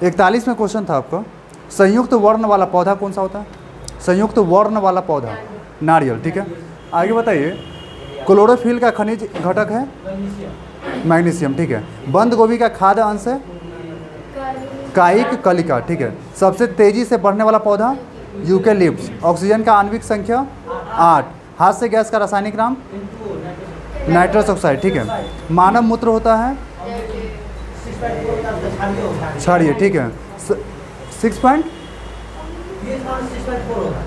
41 में क्वेश्चन था आपका, संयुक्त वर्ण वाला पौधा कौन सा होता है? संयुक्त वर्ण वाला पौधा नारियल। ठीक है, आगे बताइए। क्लोरोफिल का खनिज घटक है मैग्नीशियम। ठीक है, बंद गोभी का खाद्य अंश है कायिक कलिका। ठीक है, सबसे तेजी से बढ़ने वाला पौधा यूकेलिप्टस। ऑक्सीजन का आणविक संख्या 8। हाथ से गैस का रासायनिक नाम नाइट्रस ऑक्साइड। ठीक है, मानव मूत्र होता है क्षारीय। ठीक है, 6 पॉइंट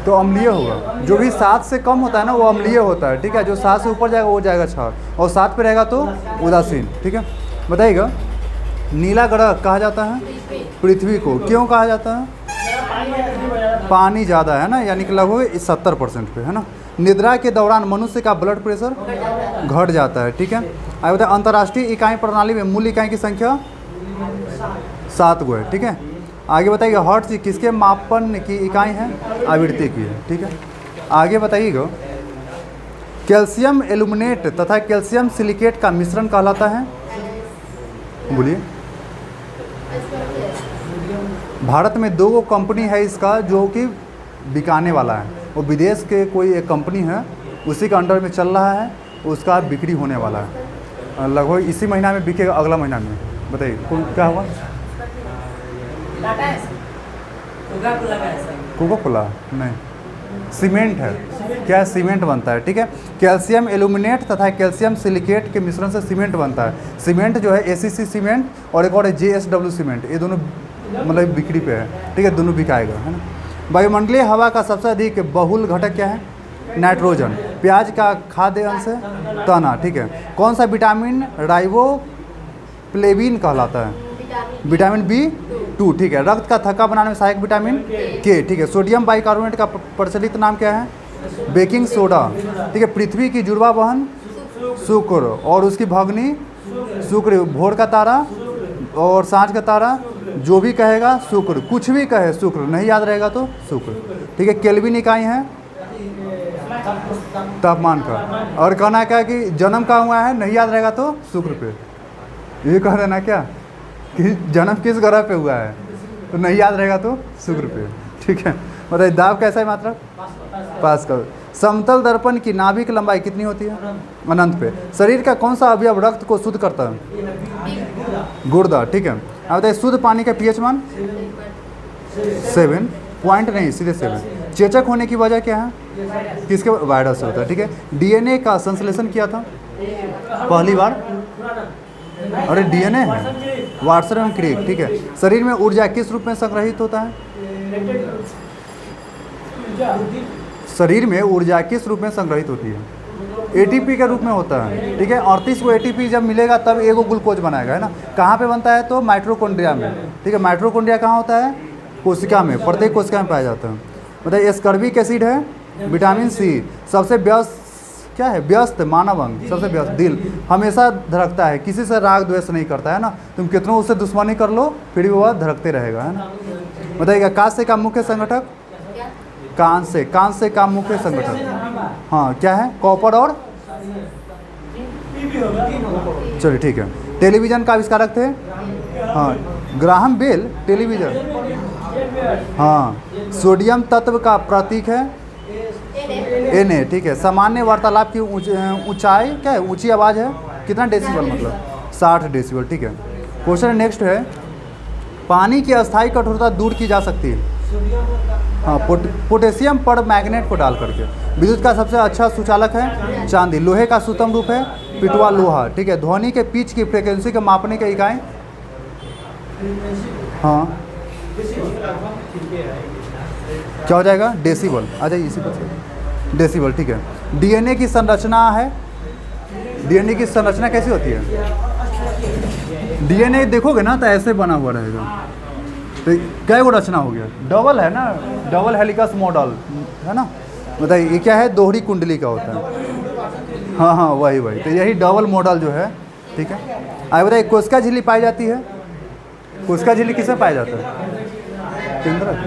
तो अम्लीय होगा। जो भी 7 से कम होता है ना वो अम्लीय होता है। ठीक है, जो 7 से ऊपर जाएगा वो जाएगा क्षार, और 7 पे रहेगा तो उदासीन। ठीक है, बताइएगा। नीला ग्रह कहा जाता है पृथ्वी को, क्यों कहा जाता है? पानी ज़्यादा है ना, यानी कि लगभग 70% पे है ना। निद्रा के दौरान मनुष्य का ब्लड प्रेशर घट जाता है। ठीक है, आगे बताए। अंतर्राष्ट्रीय इकाई प्रणाली में मूल इकाई की संख्या 7 गो है। ठीक है, आगे बताइएगा। हर्ट्ज किसके मापन की इकाई है? आवृत्ति की है। ठीक है, आगे बताइएगा। कैल्शियम एल्यूमिनेट तथा कैल्शियम सिलिकेट का मिश्रण कहलाता है? बोलिए। भारत में 2 कंपनी है इसका जो कि बिकाने वाला है, वो विदेश के कोई एक कंपनी है, उसी के अंडर में चल रहा है, उसका बिक्री होने वाला है। लगभग इसी महीना में बिकेगा, अगला महीना में। बताइए क्या हुआ? कोका कोला नहीं, सीमेंट है। क्या सीमेंट बनता है? ठीक है, कैल्शियम एल्यूमिनेट तथा कैल्शियम सिलिकेट के मिश्रण से सीमेंट बनता है। सीमेंट जो है एसीसी सीमेंट और एक और है जेएसडब्ल्यू सीमेंट, ये दोनों मतलब बिक्री पे है। ठीक है, दोनों बिकाएगा, है ना। वायुमंडलीय हवा का सबसे अधिक बहुल घटक क्या है? नाइट्रोजन। प्याज का खाद्य अंश है तना। ठीक है, कौन सा विटामिन राइबोफ्लेविन कहलाता है? Vitamin B2। ठीक है, रक्त का थक्का बनाने में सहायक विटामिन K। ठीक है, सोडियम बाइकार्बोनेट का प्रचलित नाम क्या है? Baking soda. ठीक है, पृथ्वी की जुड़वा बहन शुक्र और उसकी भगनी शुक्र। भोर का तारा और सांझ का तारा, जो भी कहेगा शुक्र, कुछ भी कहे शुक्र, नहीं याद रहेगा तो शुक्र। ठीक है, केल्विन इकाई है तापमान का। और कहना क्या कि जन्म का हुआ है, नहीं याद रहेगा तो शुक्र पे। ये कह देना क्या कि जन्म किस ग्रह पे हुआ है, तो नहीं याद रहेगा तो शुक्र पे। ठीक है, बताइए। दाब कैसा है मात्रा? पास्कल। समतल दर्पण की नाभिक लंबाई कितनी होती है? अनंत पे। शरीर का कौन सा अवयव रक्त को शुद्ध करता है? गुर्दा। ठीक है, अब बताइए। शुद्ध पानी का पीएच मान 7 पॉइंट नहीं, सीधे 7। चेचक होने की वजह क्या है? किसके? वायरस से होता है। ठीक है, डीएनए का संश्लेषण किया था पहली बार? अरे डीएनए है वाटसन एवं क्रिक। ठीक है, शरीर में ऊर्जा किस रूप में संग्रहित होता है? शरीर में ऊर्जा किस रूप में संग्रहित होती है? एटीपी के रूप में होता है। ठीक है, 38 को एटीपी जब मिलेगा तब एगो ग्लूकोज बनाएगा, है ना। कहाँ पे बनता है? तो माइट्रोकॉन्ड्रिया में। ठीक है, माइट्रोकॉन्ड्रिया कहाँ होता है? कोशिका में, प्रत्येक कोशिका में पाया जाता है। बताइए। एस्कर्बिक एसिड है विटामिन C। सबसे व्यस्त क्या है? व्यस्त मानव अंग, सबसे व्यस्त दिल। हमेशा धड़कता है, किसी से राग द्वेष नहीं करता है ना। तुम कितना उससे दुश्मनी कर लो फिर भी वह धड़कते रहेगा, है ना। बताइएगा। कांस्य का मुख्य संगठक? कांस्य का मुख्य संगठक हाँ क्या है? कॉपर और चलिए ठीक है। टेलीविज़न का आविष्कारक थे? हाँ ग्राहम बेल। टेलीविज़न हाँ। सोडियम तत्व का प्रतीक है Na। ठीक है। सामान्य वार्तालाप की ऊंचाई क्या है? ऊंची आवाज़ है कितना डेसिबल? मतलब 60 डेसिबल। ठीक है। क्वेश्चन नेक्स्ट है। पानी की अस्थायी कठोरता दूर की जा सकती है हाँ पोटेशियम पर मैग्नेट को डाल करके। विद्युत का सबसे अच्छा सुचालक है चांदी। लोहे का सूतम रूप है पिटवा लोहा। ठीक है। ध्वनि के पिच की फ्रिक्वेंसी के मापने के इकाई हाँ क्या हो जाएगा? डेसिबल। आ जाइए इसी पर डेसिबल। ठीक है। डीएनए की संरचना है। डीएनए की संरचना कैसी होती है? डीएनए देखोगे ना तो ऐसे बना हुआ रहेगा। तो क्या वो रचना हो गया? डबल है ना, डबल हेलिकस मॉडल है ना। बताइए ये क्या है? दोहरी कुंडली का होता है। हाँ हाँ वही वही। तो यही डबल मॉडल जो है। ठीक है। आगे बताइए कोशिका झिल्ली पाई जाती है। कोशिका झिल्ली किसमें पाया जाता है?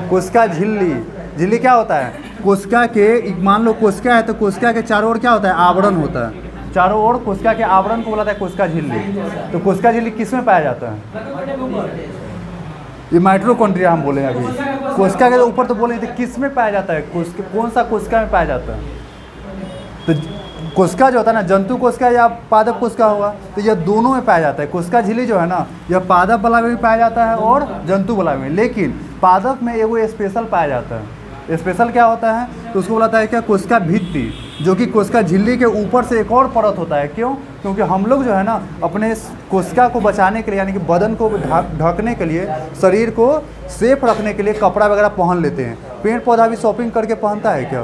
कोशिका झिल्ली। झिल्ली क्या होता है? कोशिका के मान लो कोशिका है तो कोशिका के चारों ओर क्या होता है? आवरण होता है। चारों ओर कोशिका के आवरण को बोला जाता है कोशिका झिल्ली। तो कोशिका झिल्ली किस में पाया जाता है? ये माइटोकॉन्ड्रिया हम बोले अभी। कोशिका के ऊपर तो बोले थे किस में पाया जाता है, कौन सा कोशिका में पाया जाता है? तो कोशिका जो होता है ना, जंतु कोशिका या पादप कोशिका होगा, तो यह दोनों में पाया जाता है। कोशिका झिल्ली जो है ना, यह पादप वाला में भी पाया जाता है और जंतु वाला में। लेकिन पादप में एगो स्पेशल पाया जाता है। स्पेशल क्या होता है? तो उसको बोलाता है क्या, कोशिका भित्ति, जो कि कोशिका झिल्ली के ऊपर से एक और परत होता है। क्यों? क्योंकि हम लोग जो है ना अपने कोशिका को बचाने के लिए, यानी कि बदन को ढकने के लिए, शरीर को सेफ रखने के लिए कपड़ा वगैरह पहन लेते हैं। पेड़ पौधा भी शॉपिंग करके पहनता है क्या,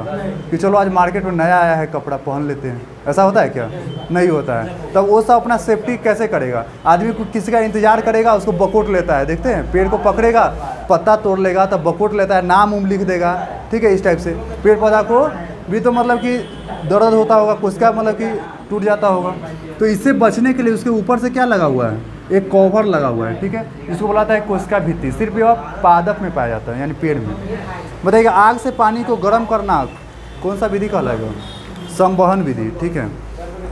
कि चलो आज मार्केट में नया आया है कपड़ा पहन लेते हैं, ऐसा होता है क्या? नहीं होता है। तब वो सब अपना सेफ्टी कैसे करेगा? आदमी को किसी का इंतजार करेगा, उसको बकोट लेता है, देखते हैं पेड़ को पकड़ेगा, पत्ता तोड़ लेगा, तब बकोट लेता है, नाम लिख देगा, ठीक है, इस टाइप से। पेड़ पौधा को भी तो मतलब कि दर्द होता होगा, कोशिका मतलब कि टूट जाता होगा, तो इससे बचने के लिए उसके ऊपर से क्या लगा हुआ है, एक कवर लगा हुआ है, ठीक है, जिसको बुलाता है कोशिका भित्ति। सिर्फ यह पादप में पाया जाता है, यानी पेड़ में। बताइएगा, आग से पानी को गर्म करना कौन सा विधि कहलाएगा? संवहन विधि, ठीक है।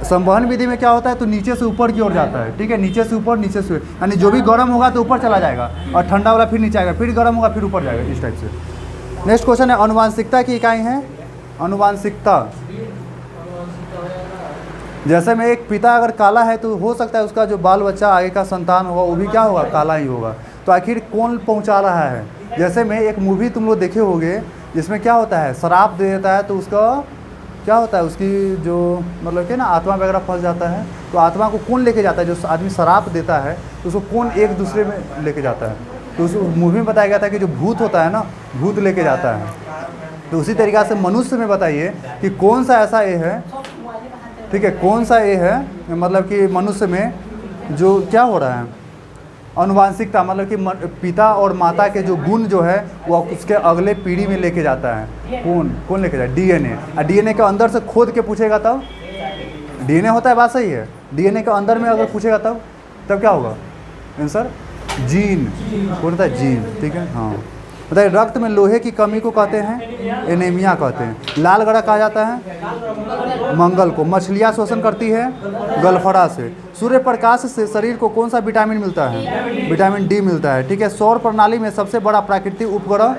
संवहन विधि में क्या होता है, तो नीचे से ऊपर की ओर जाता है, ठीक है, नीचे से ऊपर, नीचे से, यानी जो भी गर्म होगा तो ऊपर चला जाएगा और ठंडा वाला फिर नीचे आएगा, फिर गर्म होगा फिर ऊपर जाएगा, इस टाइप से। नेक्स्ट क्वेश्चन है, अनुवांशिकता की इकाई है अनुवांशिकता। जैसे में एक पिता अगर काला है तो हो सकता है उसका जो बाल बच्चा आगे का संतान होगा वो भी क्या होगा, काला ही होगा। तो आखिर कौन पहुंचा रहा है? जैसे में एक मूवी तुम लोग देखे होंगे जिसमें क्या होता है, शराब दे देता है, तो उसका क्या होता है, उसकी जो मतलब कि ना आत्मा वगैरह फंस जाता है। तो आत्मा को कौन लेके जाता है? जो आदमी शराब देता है तो उसको कौन एक दूसरे में लेके जाता है? तो उस मूवी में बताया गया था कि जो भूत होता है ना, भूत लेके जाता है। तो उसी तरीक़ा से मनुष्य में बताइए कि कौन सा ऐसा ये है, ठीक है, कौन सा ये है, मतलब कि मनुष्य में जो क्या हो रहा है, अनुवांशिकता, मतलब कि पिता और माता के जो गुण जो है वो उसके अगले पीढ़ी में लेके जाता है। कौन लेके जाए? डीएनए। और डीएनए के अंदर से खोद के पूछेगा तब, डीएनए होता है, बात सही है। डीएनए के अंदर में अगर पूछेगा तब क्या होगा आंसर? जीन। कौन होता है? जीन, ठीक है। हाँ, बताइए, रक्त में लोहे की कमी को कहते हैं एनीमिया कहते हैं। लाल ग्रह कहा जाता है मंगल को। मछलियाँ श्वसन करती है गलफड़ा से। सूर्य प्रकाश से शरीर को कौन सा विटामिन मिलता है? विटामिन डी मिलता है, ठीक है। सौर प्रणाली में सबसे बड़ा प्राकृतिक उपग्रह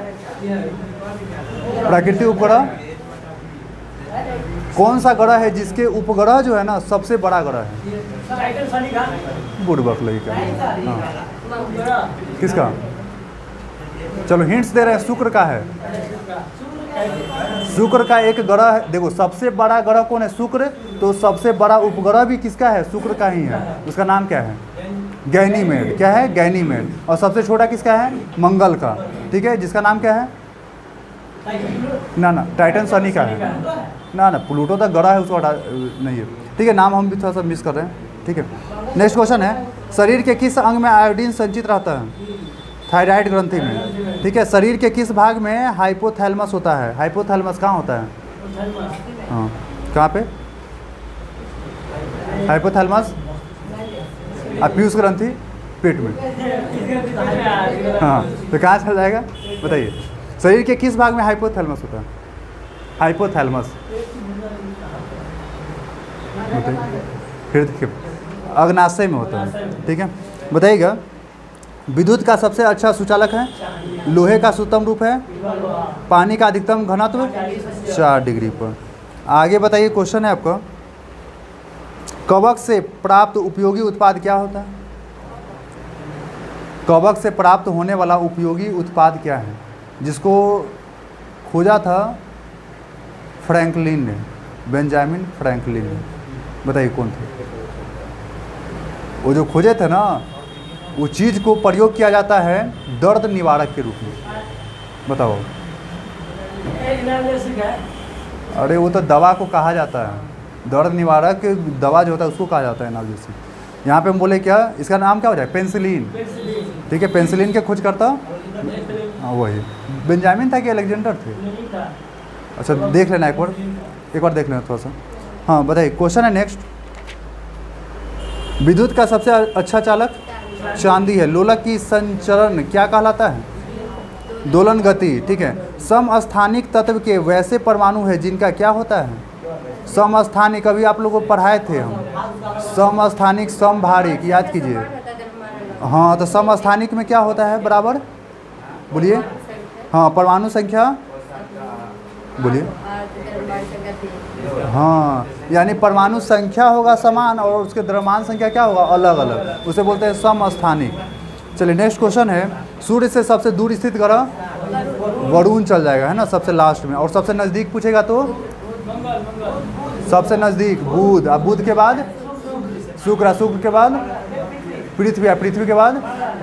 कौन सा ग्रह है जिसके उपग्रह जो है ना सबसे बड़ा ग्रह है? बुड़बक लड़का। हाँ, किसका? चलो हिंट्स दे रहे हैं, शुक्र का है। शुक्र का एक ग्रह है, देखो सबसे बड़ा ग्रह कौन है? शुक्र। तो सबसे बड़ा उपग्रह भी किसका है? शुक्र का ही है। उसका नाम क्या है? गैनीमेड। क्या है? गैनीमेड। और सबसे छोटा किसका है? मंगल का, ठीक है, जिसका नाम क्या है? ना टाइटन शनि का है। ना प्लूटो तक ग्रह है, उसको नहीं है, ठीक है, नाम हम भी थोड़ा सा मिस कर रहे हैं, ठीक है। नेक्स्ट क्वेश्चन है, शरीर के किस अंग में आयोडीन संचित रहता है? थायराइड ग्रंथि में, ठीक है। शरीर के किस भाग में हाइपोथैलेमस होता है? हाइपोथैलेमस कहाँ होता है? हाँ, कहाँ पे? हाइपोथैलेमस और पीयूष ग्रंथि पेट में। हाँ, तो कहाँ चल जाएगा बताइए? शरीर के किस भाग में हाइपोथैलेमस होता है? हाइपोथैलेमस, बताइए, फिर देखिए, अग्नाशय में होता है, ठीक है। बताइएगा, विद्युत का सबसे अच्छा सुचालक है? लोहे का सूत्रम रूप है? पानी का अधिकतम घनत्व 4 डिग्री पर। आगे बताइए, क्वेश्चन है आपका, कवक से प्राप्त उपयोगी उत्पाद क्या होता है? कवक से प्राप्त होने वाला उपयोगी उत्पाद क्या है, जिसको खोजा था फ्रैंकलिन ने, बेंजामिन फ्रैंकलिन ने? बताइए कौन थे वो जो खोजे थे ना? वो चीज़ को प्रयोग किया जाता है दर्द निवारक के रूप में। बताओ। अरे वो तो दवा को कहा जाता है, दर्द निवारक दवा जो होता है उसको कहा जाता है एनाल्जेसिक। यहाँ पे हम बोले क्या, इसका नाम क्या हो जाए? पेंसिलिन, ठीक है। पेंसिलिन के खोज करता, हाँ वही बेंजामिन था कि अलेक्जेंडर थे? अच्छा देख लेना एक बार देख लेना थोड़ा सा। हाँ बताइए, क्वेश्चन है नेक्स्ट, विद्युत का सबसे अच्छा चालक चांदी है। लोलक की संचरण क्या कहलाता है? दोलन गति, ठीक है। समस्थानिक तत्व के वैसे परमाणु है जिनका क्या होता है? समस्थानिक, अभी आप लोगों को पढ़ाए थे हम, समस्थानिक समभारिक, याद कीजिए। हाँ, तो समस्थानिक में क्या होता है? बराबर बोलिए। हाँ, परमाणु संख्या बोलिए। हाँ, यानी परमाणु संख्या होगा समान और उसके द्रव्यमान संख्या क्या होगा, अलग अलग, उसे बोलते हैं समस्थानिक। चलिए नेक्स्ट क्वेश्चन है, सूर्य से सबसे दूर स्थित ग्रह वरुण चल जाएगा, है ना, सबसे लास्ट में। और सबसे नज़दीक पूछेगा तो सबसे नज़दीक बुध, अब बुध के बाद शुक्र, शुक्र के बाद पृथ्वी, पृथ्वी के बाद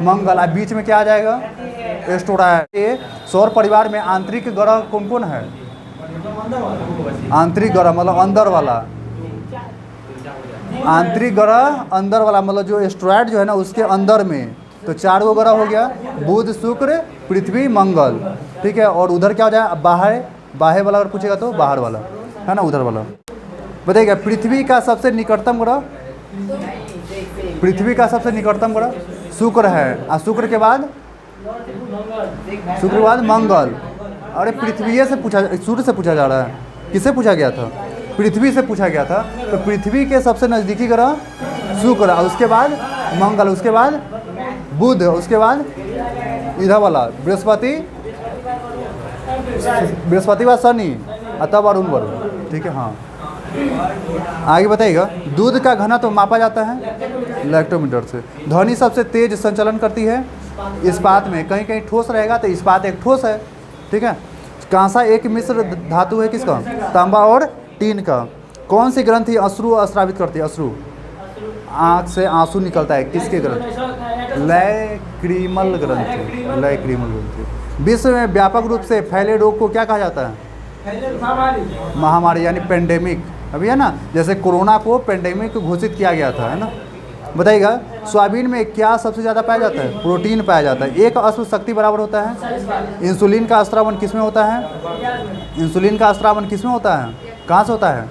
मंगल, अब बीच में क्या आ जाएगा, एस्ट्रोडा है। ये सौर परिवार में आंतरिक ग्रह कौन कौन है, आंतरिक ग्रह मतलब अंदर वाला, आंतरिक ग्रह अंदर वाला मतलब जो एस्ट्रॉयड जो है ना उसके अंदर में, तो 4 गो ग्रह हो गया, बुध शुक्र पृथ्वी मंगल, ठीक है। और उधर क्या हो जाए, बाहर, बाहर वाला अगर पूछेगा तो बाहर वाला, है ना, उधर वाला। बताइएगा पृथ्वी का सबसे निकटतम ग्रह, पृथ्वी का सबसे निकटतम ग्रह शुक्र है, और शुक्र के बाद मंगल। अरे पृथ्वी से पूछा, सूर्य से पूछा जा रहा है, किससे पूछा गया था, पृथ्वी से पूछा गया था। तो पृथ्वी के सबसे नज़दीकी ग्रह शुक्र, और उसके बाद मंगल, उसके बाद बुध, उसके बाद इधर वाला बृहस्पति, बृहस्पति बाद शनि, तब अरुण वरुण, ठीक है। हाँ, आगे बताइएगा दूध का घनत्व तो मापा जाता है लैक्टोमीटर से। ध्वनि सबसे तेज संचलन करती है इस्पात में, कहीं कहीं ठोस रहेगा तो इस्पात एक ठोस है, ठीक है। कांसा एक मिश्र धातु है किसका, तांबा और टीन का। कौन सी ग्रंथि अश्रु स्रावित करती है, अश्रु, आँख से आंसू निकलता है, किसके ग्रंथि, लैक्रिमल ग्रंथि, लैक्रिमल ग्रंथि। विश्व में व्यापक रूप से फैले रोग को क्या कहा जाता है, महामारी यानी पेंडेमिक, अभी है ना, जैसे कोरोना को पेंडेमिक घोषित किया गया था, है ना। बताइएगा सोयाबीन में क्या सबसे ज़्यादा पाया जाता है, प्रोटीन पाया जाता है। एक अश्व शक्ति बराबर होता है। इंसुलिन का स्रावन किस में होता है, इंसुलिन का स्रावन किस में होता है, कहाँ से होता है,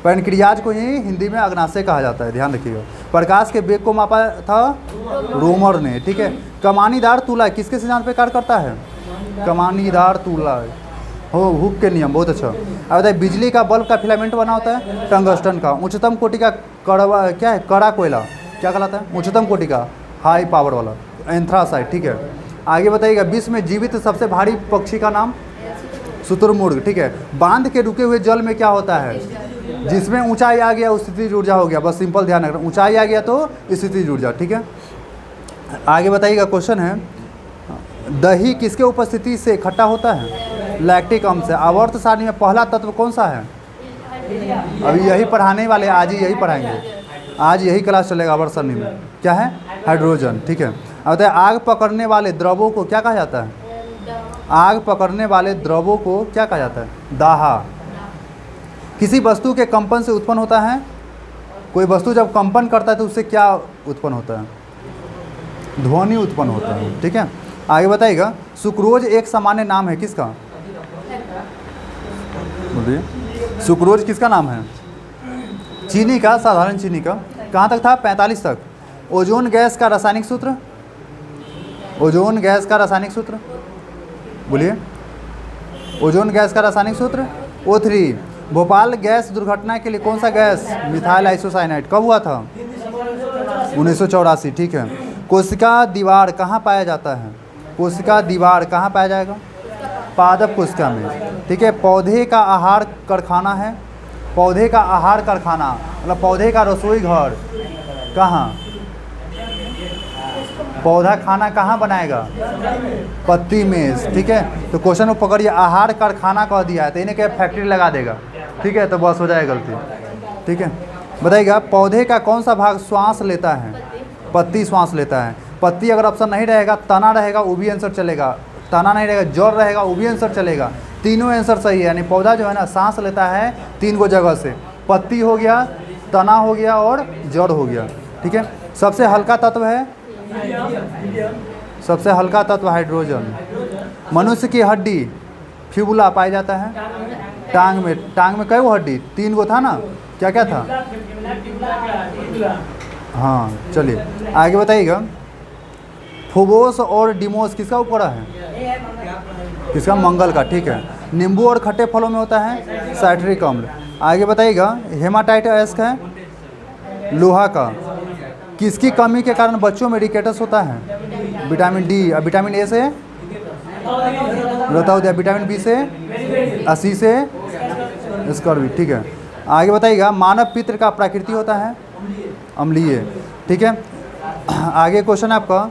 पैनक्रियाज को ही हिंदी में अग्नाशय कहा जाता है, ध्यान रखिएगा। प्रकाश के वेग को मापा था रोमर ने, ठीक है। कमानीदार तुला किसके सिद्धांत पे कार्य करता है, कमानीदार तुला, हो हुक के नियम, बहुत अच्छा। अब बताइए बिजली का बल्ब का फिलामेंट बना होता है टंगस्टन का। उच्चतम कोटि का कड़वा क्या है, कड़ा कोयला क्या कहलाता है, उच्चतम कोटि का हाई पावर वाला एंथ्रासाइट, ठीक है। आगे बताइएगा विश्व में जीवित सबसे भारी पक्षी का नाम, शुतुरमुर्ग, ठीक है। बांध के रुके हुए जल में क्या होता है, जिसमें ऊंचाई आ गया स्थितिज ऊर्जा हो गया, बस सिंपल ध्यान रखना, ऊंचाई आ गया तो स्थितिज ऊर्जा, ठीक है। आगे बताइएगा क्वेश्चन है, दही किसके उपस्थिति से खट्टा होता है, लैक्टिक अम्ल से। आवर्त सारणी में पहला तत्व कौन सा है, अभी यही पढ़ाने वाले, आज ही यही पढ़ाएंगे, आज यही क्लास चलेगा आवर्त सारणी में, क्या है, हाइड्रोजन, ठीक है। अब बताइए आग पकड़ने वाले द्रवों को क्या कहा जाता है, आग पकड़ने वाले द्रवों को क्या कहा जाता है, दाहा। किसी वस्तु के कंपन से उत्पन्न होता है, कोई वस्तु जब कंपन करता है तो उससे क्या उत्पन्न होता है, ध्वनि उत्पन्न होता है, ठीक है। आगे बताइएगा सुक्रोज एक सामान्य नाम है किसका, बोलिए, सुक्रोज किसका नाम है, चीनी का, साधारण चीनी का। कहाँ तक था, 45 तक। ओजोन गैस का रासायनिक सूत्र, ओजोन गैस का रासायनिक सूत्र बोलिए, ओजोन गैस का रासायनिक सूत्र O3। भोपाल गैस दुर्घटना के लिए कौन सा गैस, मिथाइल आइसोसाइनाइड, कब हुआ था, 1984, ठीक है। कोशिका दीवार कहाँ पाया जाता है, कोशिका दीवार कहाँ पाया जाएगा, पादप कोशिका में, ठीक है। पौधे का आहार कारखाना है, पौधे का आहार कारखाना मतलब पौधे का रसोई घर कहाँ, पौधा खाना कहाँ बनाएगा, पत्ती में, ठीक है। तो क्वेश्चन को पकड़िए, आहार कारखाना कह दिया है तो इन्हें क्या फैक्ट्री लगा देगा, ठीक है, तो बस हो जाएगा गलती, ठीक है। बताइएगा पौधे का कौन सा भाग श्वास लेता है, पत्ती श्वास लेता है। पत्ती अगर ऑप्शन नहीं रहेगा, तना रहेगा वो भी आंसर चलेगा, तना नहीं रहेगा, जड़ रहेगा वो भी आंसर चलेगा, तीनों आंसर सही है। यानी पौधा जो है ना सांस लेता है 3 गो जगह से, पत्ती हो गया, तना हो गया और जड़ हो गया, ठीक है। सबसे हल्का तत्व है, सबसे हल्का तत्व हाइड्रोजन। मनुष्य की हड्डी फिबुला पाया जाता है टांग में, टांग में कई गो हड्डी, 3 गो था ना, क्या क्या था, हाँ। चलिए आगे बताइएगा फोबोस और डिमोस किसका उपग्रह है, किसका, मंगल का, ठीक है। नींबू और खट्टे फलों में होता है साइट्रिक अम्ल। आगे बताइएगा हेमाटाइटिस है लोहा का, किसकी कमी के कारण बच्चों में रिकेटस होता है, विटामिन डी, और विटामिन ए से बताओ दिया, विटामिन बी से, सी से, स्कर्वी, ठीक है। आगे बताइएगा, मानव पित्त का प्रकृति होता है अम्लीय, ठीक है। आगे क्वेश्चन है आपका,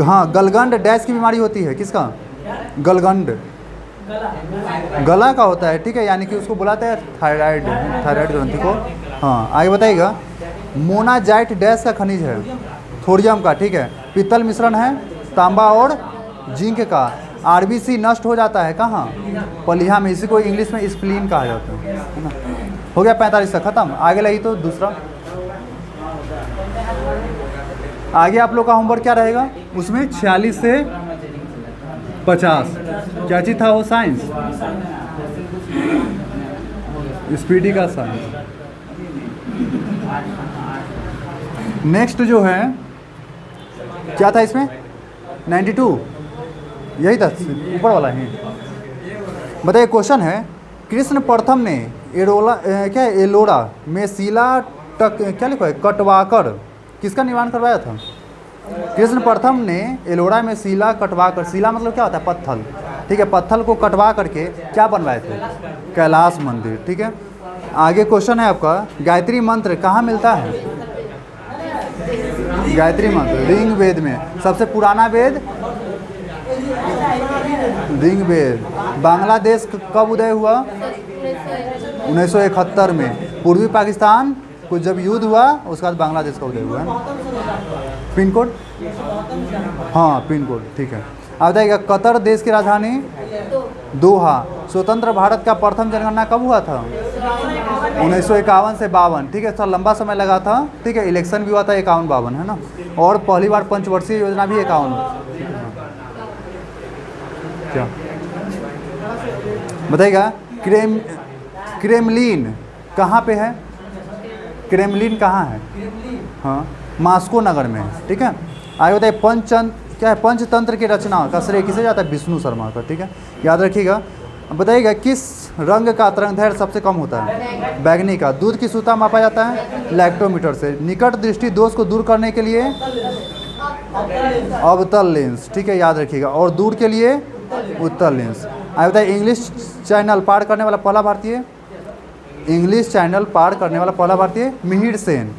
हाँ, गलगंड डैश की बीमारी होती है, किसका? गलगंड गला का होता है, ठीक है, यानी कि उसको बुलाते हैं थायराइड, थायराइड ग्रंथि को। हाँ, आगे बताइएगा, मोनाजाइट डैश का खनिज है? थोरियम का, ठीक है। पीतल मिश्रण है तांबा और जिंक का। आरबीसी नष्ट हो जाता है कहाँ? पलिहा में, इसी को इंग्लिश में स्प्लीन कहा जाता है ना। हो गया 45 तक खत्म। आगे लगी तो दूसरा, आगे आप लोग का होमवर्क क्या रहेगा उसमें? 46 से 50 क्या चीज़ था वो? साइंस, स्पीडी का साइंस। नेक्स्ट जो है क्या था इसमें? 92 यही था, ऊपर वाला ही। बताइए, क्वेश्चन है, कृष्ण प्रथम ने एलोरा में शिला क्या लिखा है? कटवाकर किसका निर्माण करवाया था? कृष्ण प्रथम ने एलोरा में शिला कटवाकर, शिला मतलब क्या होता है? पत्थल, ठीक है। पत्थल को कटवा करके क्या बनवाए थे? कैलाश मंदिर, ठीक है। आगे क्वेश्चन है आपका, गायत्री मंत्र कहाँ मिलता है? गायत्री मंत्र ऋग वेद में। सबसे पुराना वेद ऋग वेद। बांग्लादेश कब उदय हुआ? 1971 में। पूर्वी पाकिस्तान को जब युद्ध हुआ उसके बाद बांग्लादेश का उदय हुआ है। Pin code? हाँ, पिन कोड, ठीक है। अब बताइएगा, कतर देश की राजधानी? दोहा। स्वतंत्र भारत का प्रथम जनगणना कब हुआ था? 1951 से 52, ठीक है। थोड़ा लंबा समय लगा था, ठीक है। इलेक्शन भी हुआ था 51-52, है ना। और पहली बार पंचवर्षीय योजना भी 51। क्या बताइएगा, क्रेमलिन कहाँ पे है? क्रेमलिन कहाँ है? हाँ, मास्को नगर में, ठीक है। आगे बताइए, क्या है? पंचतंत्र की रचना का श्रेय किसे जाता है? विष्णु शर्मा का, ठीक है, याद रखिएगा। बताइएगा, किस रंग का तरंगदैर्घ्य सबसे कम होता है? बैंगनी का। दूध की शुद्धता मापा जाता है लैक्टोमीटर से। निकट दृष्टि दोष को दूर करने के लिए अवतल लेंस, ठीक है, याद रखिएगा। और दूर के लिए उत्तल लेंस। आगे बताइए, इंग्लिश चैनल पार करने वाला पहला भारतीय? इंग्लिश चैनल पार करने वाला पहला भारतीय मिहिर सेन।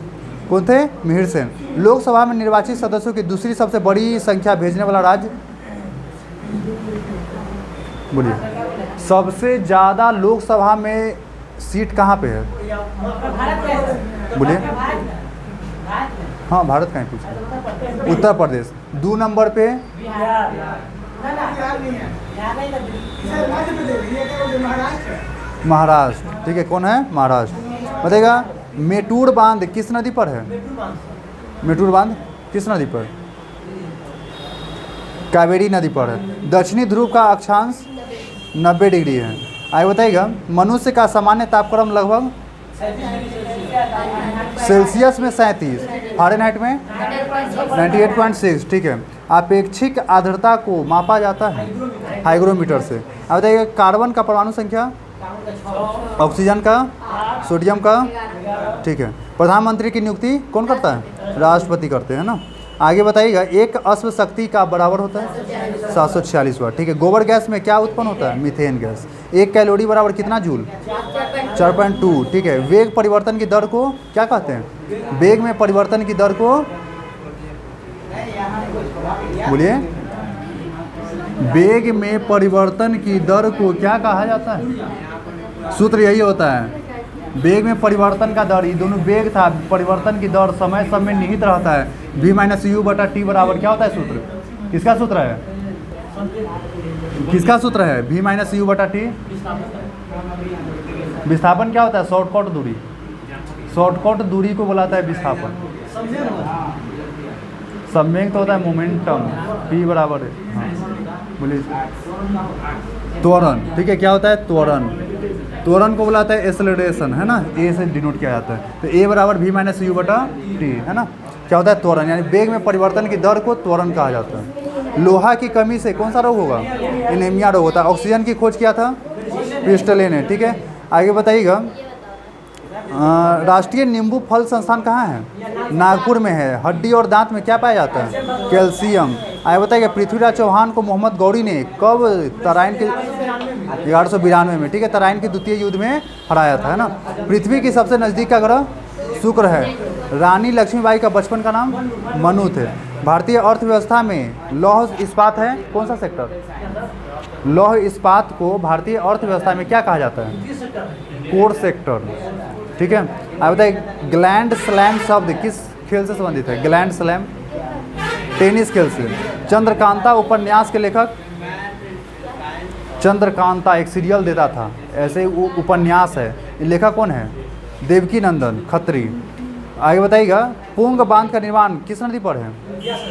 कौन थे? मिहिर सेन। लोकसभा में निर्वाचित सदस्यों की दूसरी सबसे बड़ी संख्या भेजने वाला राज्य? बोलिए, सबसे ज़्यादा लोकसभा में सीट कहाँ पे है? बोलिए। हाँ, भारत का ही पूछा। उत्तर प्रदेश। 2 नंबर पे महाराष्ट्र, ठीक है। कौन है? महाराष्ट्र। बताइएगा, मेटूर बांध किस नदी पर है? मेटूर बांध किस नदी पर? कावेरी नदी पर है। दक्षिणी ध्रुव का अक्षांश 90 डिग्री है। आगे बताइएगा, मनुष्य का सामान्य तापक्रम लगभग सेल्सियस में 37, फ़ारेनहाइट में 98.6, ठीक है। अपेक्षिक आर्द्रता को मापा जाता है हाइग्रोमीटर से। अब बताइए, कार्बन का परमाणु संख्या? ऑक्सीजन का, सोडियम का, ठीक है। प्रधानमंत्री की नियुक्ति कौन करता है? राष्ट्रपति करते हैं ना। आगे बताइएगा, एक अश्व शक्ति का बराबर होता है 746 वाट, ठीक है। गोबर गैस में क्या उत्पन्न होता है? Methane gas. 1 कैलोरी बराबर कितना जूल? 4.2, ठीक है। वेग परिवर्तन की दर को क्या कहते हैं? वेग में परिवर्तन की दर को, बोलिए, वेग में परिवर्तन की दर को क्या कहा जाता है? सूत्र यही होता है, वेग में परिवर्तन का दर। ये दोनों वेग था, परिवर्तन की दर समय सब में निहित रहता है। v-u/t बराबर क्या होता है सूत्र? किसका सूत्र है? किसका सूत्र है? v-u/t। विस्थापन क्या होता है? शॉर्टकट दूरी। शॉर्टकट दूरी को बुलाता है विस्थापन। सम्वेग तो होता है मोमेंटम, p बराबर है, हाँ बोलिए, त्वरण, ठीक है। क्या होता है? त्वरण। त्वरण को बुलाता है एक्सेलरेशन, है ना, ए से डिनोट किया जाता है। तो a बराबर v-u/t, है ना। क्या होता है? त्वरण, यानी वेग में परिवर्तन की दर को त्वरण कहा जाता है। लोहा की कमी से कौन सा रोग होगा? एनीमिया रोग होता है। ऑक्सीजन की खोज किया था? प्रिस्टले ने, ठीक है। आगे बताइएगा, राष्ट्रीय नींबू फल संस्थान कहाँ है? नागपुर में है। हड्डी और दांत में क्या पाया जाता है? कैल्शियम। आइए बताइए, पृथ्वीराज चौहान को मोहम्मद गौरी ने कब तराइन के 1192 में, ठीक है, तराइन के द्वितीय युद्ध में हराया था, है ना। पृथ्वी की सबसे नज़दीक का ग्रह शुक्र है। रानी लक्ष्मीबाई का बचपन का नाम मनु थे। भारतीय अर्थव्यवस्था में लौह इस्पात है कौन सा सेक्टर? लौह इस्पात को भारतीय अर्थव्यवस्था में क्या कहा जाता है? कोर सेक्टर, ठीक है। आप बताइए, ग्लैंड स्लैम शब्द किस खेल से संबंधित है? ग्लैंड स्लैम टेनिस खेल से। चंद्रकांता उपन्यास के लेखक? चंद्रकांता एक सीरियल देता था, ऐसे उपन्यास है। लेखक कौन है? देवकी नंदन खत्री। आगे बताइएगा, पुंग बांध का निर्माण किस नदी पर है?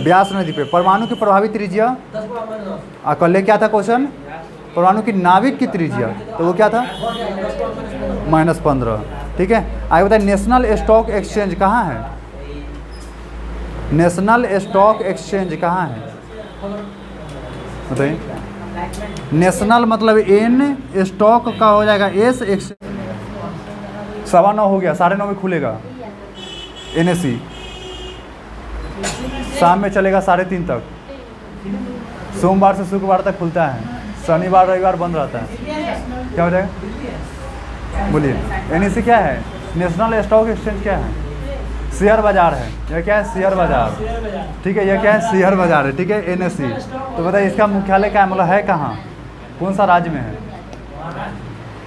ब्यास नदी पे। परमाणु की प्रभावी त्रिज्या? कल क्या था क्वेश्चन? परमाणु की नाभिक की त्रिज्या, तो वो क्या था? -15, ठीक है। आगे बताइए, नेशनल स्टॉक एक्सचेंज कहाँ है? नेशनल स्टॉक एक्सचेंज कहाँ है बताइए? नेशनल मतलब एन, स्टॉक का हो जाएगा एस, एक्सचेंज 9:15 हो गया, 9:30 में खुलेगा NSE, शाम में चलेगा 3:30 तक। सोमवार से शुक्रवार तक खुलता है, शनिवार रविवार बंद रहता है। क्या हो जाएगा बोलिए? NSE क्या है? नेशनल स्टॉक एक्सचेंज क्या है? शेयर बाजार है। यह क्या है? शेयर बाजार, ठीक है। यह क्या है? शेयर बाजार है, ठीक है। NSE। तो बताइए, इसका मुख्यालय क्या मतलब है कहाँ, कौन सा राज्य में है?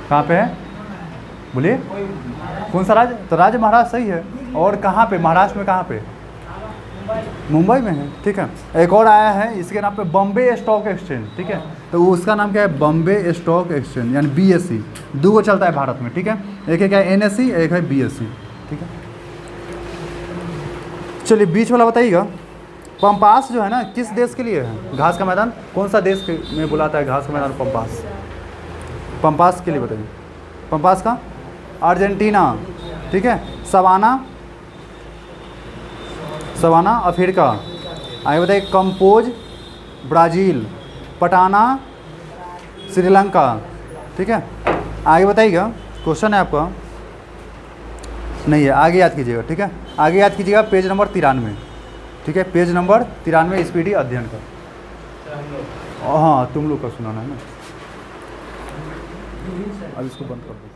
कहाँ पे है बोलिए? कौन सा राज्य? तो राज्य महाराष्ट्र सही है। और कहाँ पे? महाराष्ट्र में कहाँ पे? मुंबई में है, ठीक है। एक और आया है, इसके नाम पे बॉम्बे स्टॉक एक्सचेंज, ठीक है। तो उसका नाम क्या है? बॉम्बे स्टॉक एक्सचेंज, यानी BSE। 2 को चलता है भारत में, ठीक है। एक है क्या? NSE, एक है BSE, ठीक है। चलिए बीच वाला बताइएगा। पंपास जो है ना, किस देश के लिए है? घास का मैदान कौन सा देश में बुलाता है घास का मैदान? पंपास, पंपास के लिए बताइए। पंपास का अर्जेंटीना, ठीक है। Savanna, savanna Africa. आगे बताइए, कंपोज ब्राज़ील, पटाना श्रीलंका, ठीक है। आगे बताइएगा, क्वेश्चन है आपका नहीं है, आगे याद कीजिएगा, ठीक है। आगे याद कीजिएगा पेज नंबर 93, ठीक है। पेज नंबर 93 स्पीडी अध्ययन का। हाँ, तुम लोग का सुनाना है ना। अब इसको बंद कर दो।